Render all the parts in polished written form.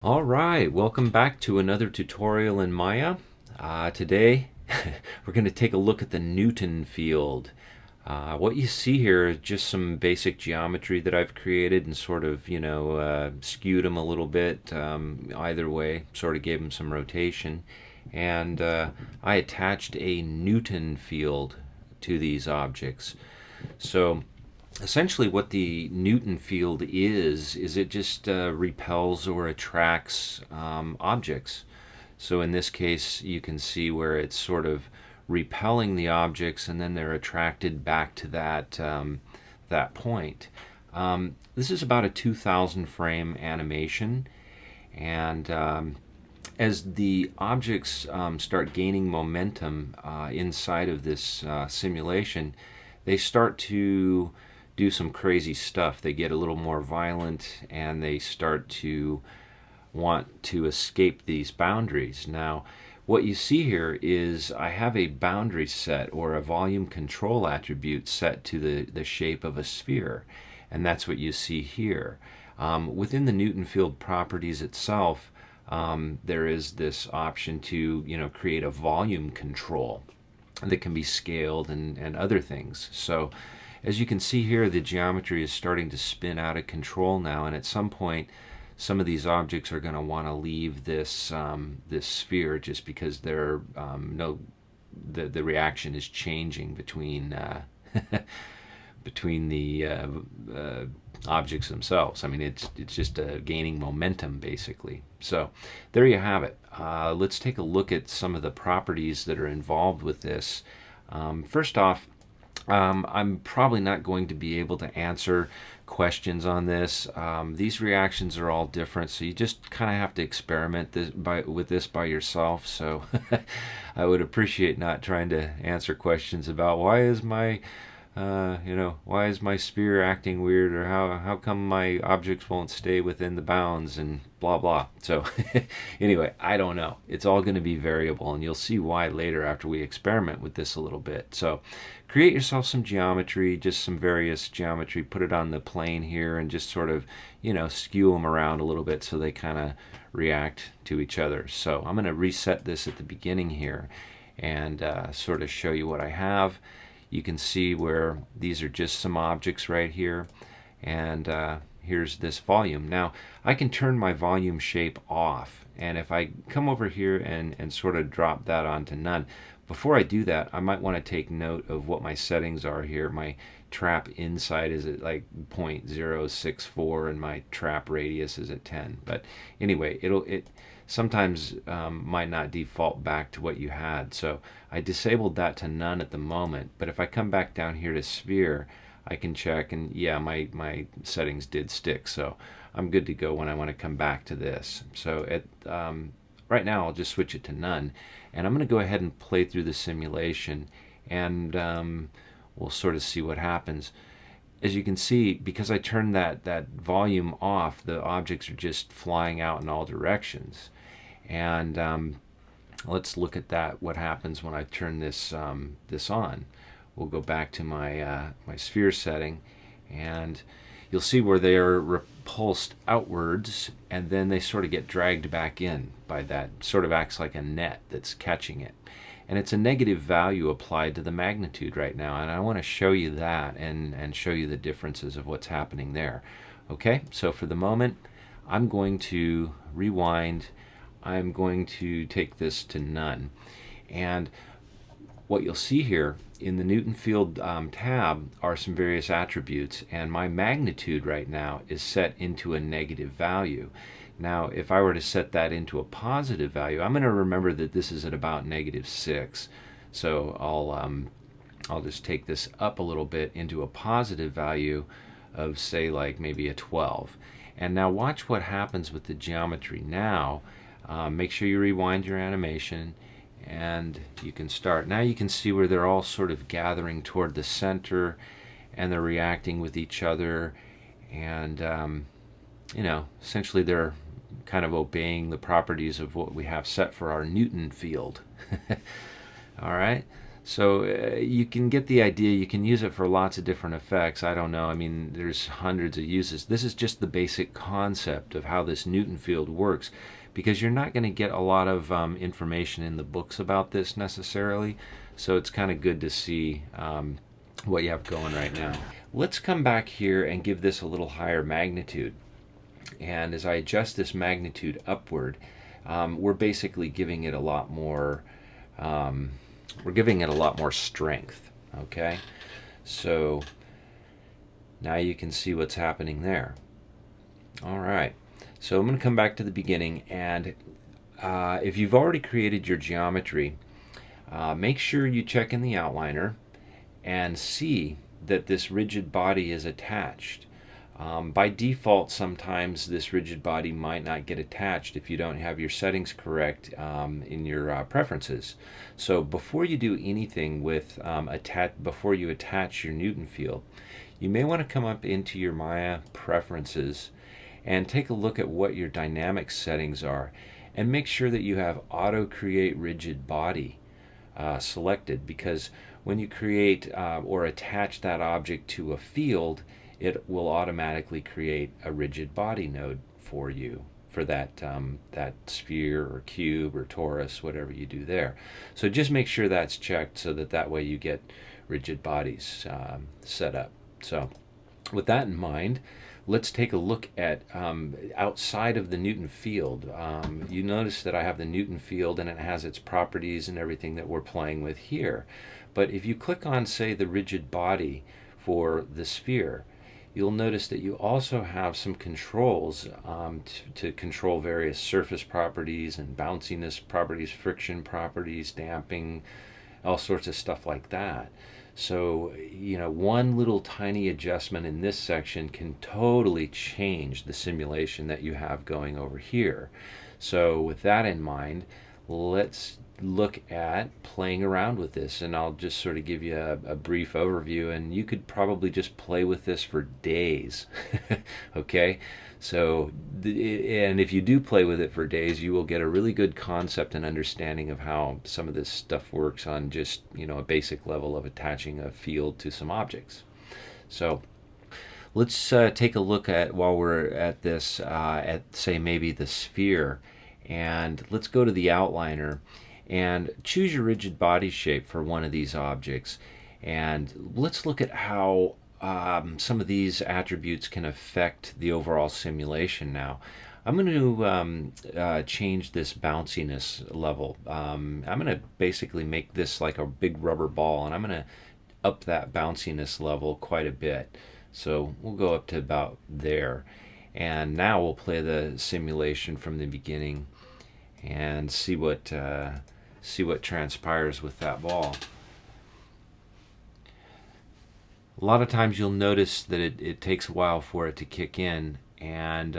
All right, welcome back to another tutorial in Maya. Today we're going to take a look at the Newton field. What you see here is just some basic geometry that I've created and sort of, skewed them a little bit either way, sort of gave them some rotation. And I attached a Newton field to these objects. So essentially what the Newton field is it just repels or attracts objects. So in this case, you can see where it's sort of repelling the objects, and then they're attracted back to that point. This is about a 2,000 frame animation, and as the objects start gaining momentum inside of this simulation, they start to do some crazy stuff. They get a little more violent and they start to want to escape these boundaries. Now, what you see here is I have a boundary set or a volume control attribute set to the shape of a sphere, and that's what you see here. Within the Newton field properties itself, there is this option to create a volume control that can be scaled and other things. So as you can see here, the geometry is starting to spin out of control now, and at some point some of these objects are going to want to leave this this sphere, just because they're the reaction is changing between between the objects themselves. I mean, it's just gaining momentum basically. So there you have it. Let's take a look at some of the properties that are involved with this. First off, I'm probably not going to be able to answer questions on this. These reactions are all different, so you just kind of have to experiment with this by yourself. So I would appreciate not trying to answer questions about why is my sphere acting weird, or how come my objects won't stay within the bounds, and blah blah. So anyway, I don't know. It's all going to be variable, and you'll see why later after we experiment with this a little bit. So create yourself some geometry, just some various geometry, put it on the plane here, and just sort of skew them around a little bit so they kind of react to each other. So I'm going to reset this at the beginning here and sort of show you what I have. You can see where these are just some objects right here, and here's this volume. Now I can turn my volume shape off, and if I come over here and sort of drop that onto none, before I do that, I might want to take note of what my settings are here. My trap inside is at like 0.064 and my trap radius is at 10. But anyway, it sometimes might not default back to what you had. So I disabled that to none at the moment. But if I come back down here to sphere, I can check, and yeah, my settings did stick. So I'm good to go when I want to come back to this. So right now I'll just switch it to none, and I'm going to go ahead and play through the simulation, and we'll sort of see what happens. As you can see, because I turned that volume off, the objects are just flying out in all directions. And let's look at that, what happens when I turn this this on. We'll go back to my my sphere setting, and you'll see where they are repulsed outwards, and then they sort of get dragged back in by that. Sort of acts like a net that's catching it. And it's a negative value applied to the magnitude right now, and I want to show you that and show you the differences of what's happening there. Okay, so for the moment, I'm going to rewind. I'm going to take this to none. And what you'll see here in the Newton field tab are some various attributes, and my magnitude right now is set into a negative value. Now if I were to set that into a positive value, I'm going to remember that this is at about -6, so I'll just take this up a little bit into a positive value of, say, like maybe a 12. And now watch what happens with the geometry now. Make sure you rewind your animation, and you can start. Now you can see where they're all sort of gathering toward the center, and they're reacting with each other, and essentially they're kind of obeying the properties of what we have set for our Newton field. All right, So you can get the idea. You can use it for lots of different effects. I don't know. I mean, there's hundreds of uses. This is just the basic concept of how this Newton field works, because you're not going to get a lot of information in the books about this necessarily. So it's kind of good to see what you have going right now. Let's come back here and give this a little higher magnitude. And as I adjust this magnitude upward, we're basically giving it a lot more. We're giving it a lot more strength. Okay, so now you can see what's happening there. All right, so I'm going to come back to the beginning, and if you've already created your geometry, make sure you check in the outliner and see that this rigid body is attached. By default, sometimes this rigid body might not get attached if you don't have your settings correct in your preferences. So before you do anything with before you attach your Newton field, you may want to come up into your Maya preferences and take a look at what your dynamic settings are, and make sure that you have auto create rigid body selected, because when you create or attach that object to a field, it will automatically create a rigid body node for you for that that sphere or cube or torus, whatever you do there. So just make sure that's checked, so that way you get rigid bodies set up. So with that in mind, let's take a look at outside of the Newton field. You notice that I have the Newton field and it has its properties and everything that we're playing with here. But if you click on, say, the rigid body for the sphere, you'll notice that you also have some controls to control various surface properties and bounciness properties, friction properties, damping, all sorts of stuff like that. So, one little tiny adjustment in this section can totally change the simulation that you have going over here. So with that in mind, let's look at playing around with this, and I'll just sort of give you a brief overview, and you could probably just play with this for days. Okay, so and if you do play with it for days, you will get a really good concept and understanding of how some of this stuff works on just a basic level of attaching a field to some objects. So let's take a look at, while we're at this, at say maybe the sphere, and let's go to the outliner and choose your rigid body shape for one of these objects, and let's look at how some of these attributes can affect the overall simulation. Now I'm going to change this bounciness level. I'm going to basically make this like a big rubber ball, and I'm going to up that bounciness level quite a bit. So we'll go up to about there, and now we'll play the simulation from the beginning and see what transpires with that ball. A lot of times you'll notice that it takes a while for it to kick in, and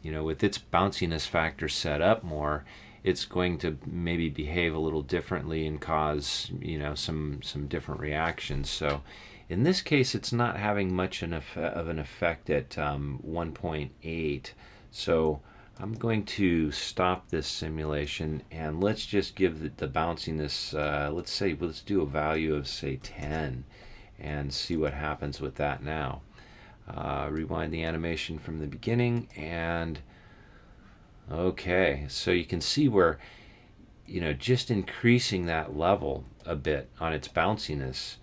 with its bounciness factor set up more, it's going to maybe behave a little differently and cause some different reactions. So in this case, it's not having much of an effect at 1.8. So I'm going to stop this simulation, and let's just give the bounciness, let's do a value of, say, 10, and see what happens with that now. Rewind the animation from the beginning, and okay, so you can see where just increasing that level a bit on its bounciness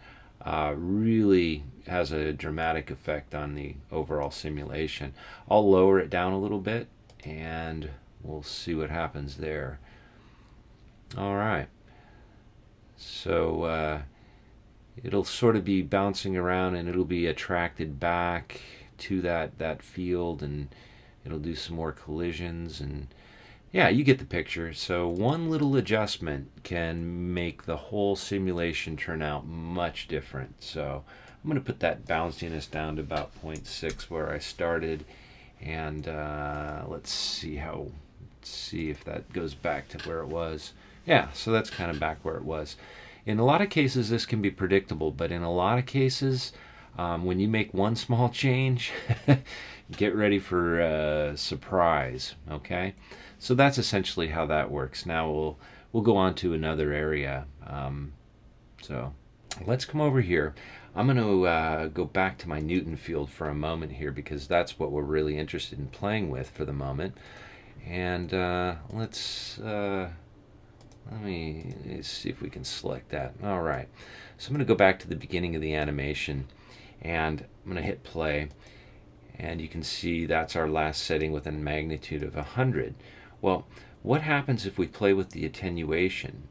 really has a dramatic effect on the overall simulation. I'll lower it down a little bit, and we'll see what happens there. All right, so it'll sort of be bouncing around, and it'll be attracted back to that field, and it'll do some more collisions, and yeah, you get the picture. So one little adjustment can make the whole simulation turn out much different. So I'm going to put that bounciness down to about 0.6 where I started, and let's see if that goes back to where it was. Yeah, so that's kind of back where it was. In a lot of cases, this can be predictable, but in a lot of cases, when you make one small change, get ready for a surprise. Okay, so that's essentially how that works. Now we'll go on to another area. So let's come over here. I'm going to go back to my Newton field for a moment here because that's what we're really interested in playing with for the moment. And let me see if we can select that. All right. So I'm going to go back to the beginning of the animation, and I'm going to hit play. And you can see that's our last setting with a magnitude of 100. Well, what happens if we play with the attenuation?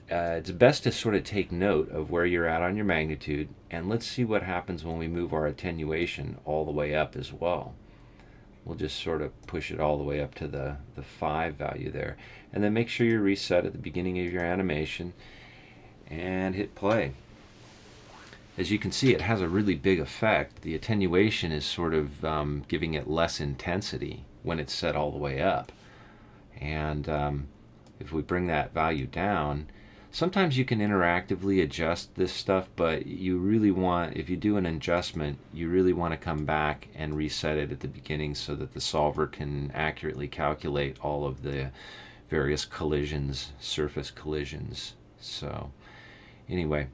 It's best to sort of take note of where you're at on your magnitude, and let's see what happens when we move our attenuation all the way up as well. We'll just sort of push it all the way up to the 5 value there. And then make sure you reset at the beginning of your animation and hit play. As you can see, it has a really big effect. The attenuation is sort of giving it less intensity when it's set all the way up. And if we bring that value down, sometimes you can interactively adjust this stuff, but you really want, if you do an adjustment, you really want to come back and reset it at the beginning so that the solver can accurately calculate all of the various collisions, surface collisions. So anyway,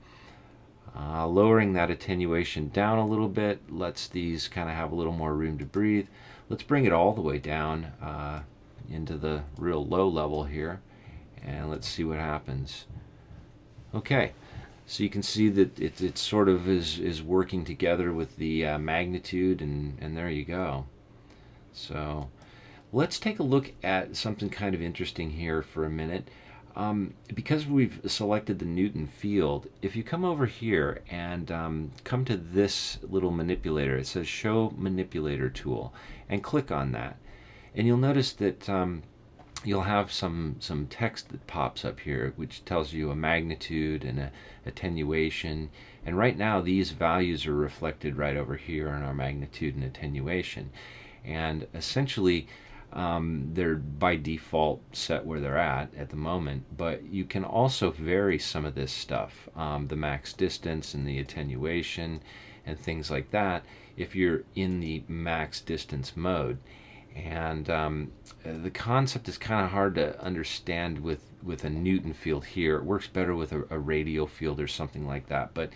lowering that attenuation down a little bit lets these kind of have a little more room to breathe. Let's bring it all the way down into the real low level here, and let's see what happens. Okay, so you can see that it sort of is working together with the magnitude, and there you go. So let's take a look at something kind of interesting here for a minute. Because we've selected the Newton field, if you come over here and come to this little manipulator, it says Show Manipulator Tool, and click on that. And you'll notice that you'll have some text that pops up here, which tells you a magnitude and a attenuation. And right now, these values are reflected right over here in our magnitude and attenuation. And essentially, they're by default set where they're at the moment, but you can also vary some of this stuff, the max distance and the attenuation and things like that, if you're in the max distance mode. And the concept is kind of hard to understand with a Newton field here. It works better with a radial field or something like that, but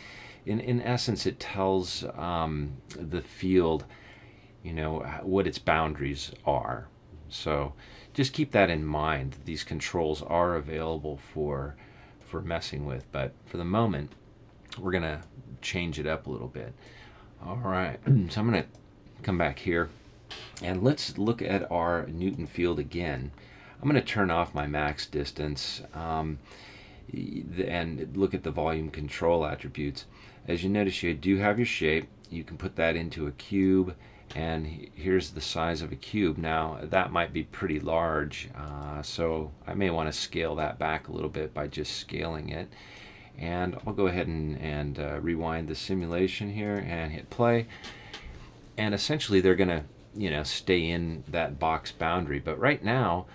in essence it tells the field, you know, what its boundaries are. So just keep that in mind. These controls are available for messing with, but for the moment we're gonna change it up a little bit. All right, so I'm gonna come back here and let's look at our Newton field again. I'm gonna turn off my max distance and look at the volume control attributes. As you notice, you do have your shape. You can put that into a cube, and here's the size of a cube. Now that might be pretty large, so I may want to scale that back a little bit by just scaling it. And I'll go ahead and rewind the simulation here and hit play. And essentially they're gonna, you know, stay in that box boundary, but right now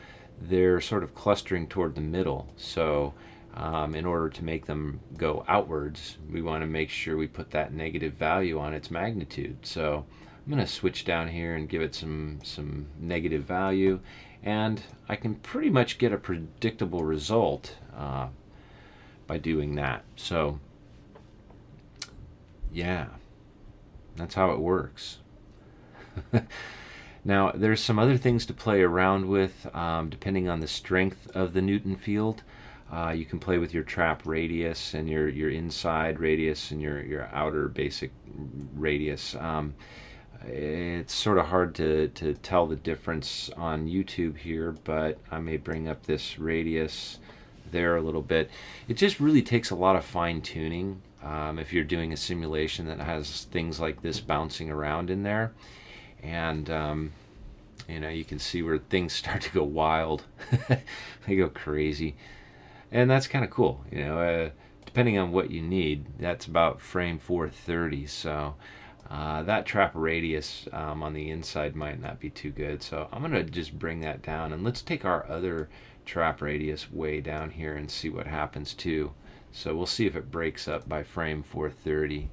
they're sort of clustering toward the middle. So in order to make them go outwards, we want to make sure we put that negative value on its magnitude. So I'm going to switch down here and give it some negative value, and I can pretty much get a predictable result by doing that. So yeah, that's how it works. Now there's some other things to play around with depending on the strength of the Newton field. You can play with your trap radius and your inside radius and your outer basic radius. It's sort of hard to tell the difference on YouTube here, but I may bring up this radius there a little bit. It just really takes a lot of fine-tuning if you're doing a simulation that has things like this bouncing around in there. And you know, you can see where things start to go wild. They go crazy. And that's kind of cool, you know, depending on what you need. That's about frame 430, so that trap radius on the inside might not be too good. So I'm going to just bring that down, and let's take our other trap radius way down here and see what happens too. So we'll see if it breaks up by frame 430.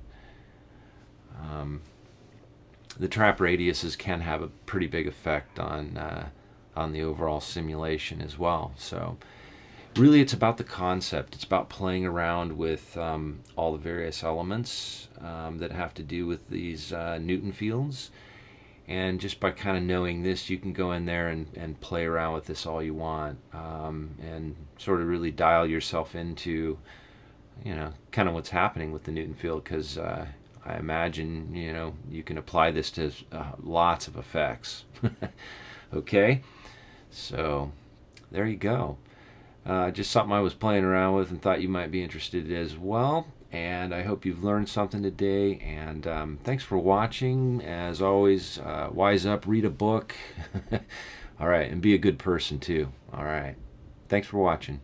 The trap radiuses can have a pretty big effect on the overall simulation as well. So Really, it's about the concept. It's about playing around with all the various elements that have to do with these Newton fields. And just by kind of knowing this, you can go in there and play around with this all you want, and sort of really dial yourself into, kind of what's happening with the Newton field, because I imagine, you can apply this to lots of effects. Okay? So, there you go. Just something I was playing around with and thought you might be interested as well. And I hope you've learned something today. And thanks for watching. As always, wise up, read a book. All right, and be a good person too. All right. Thanks for watching.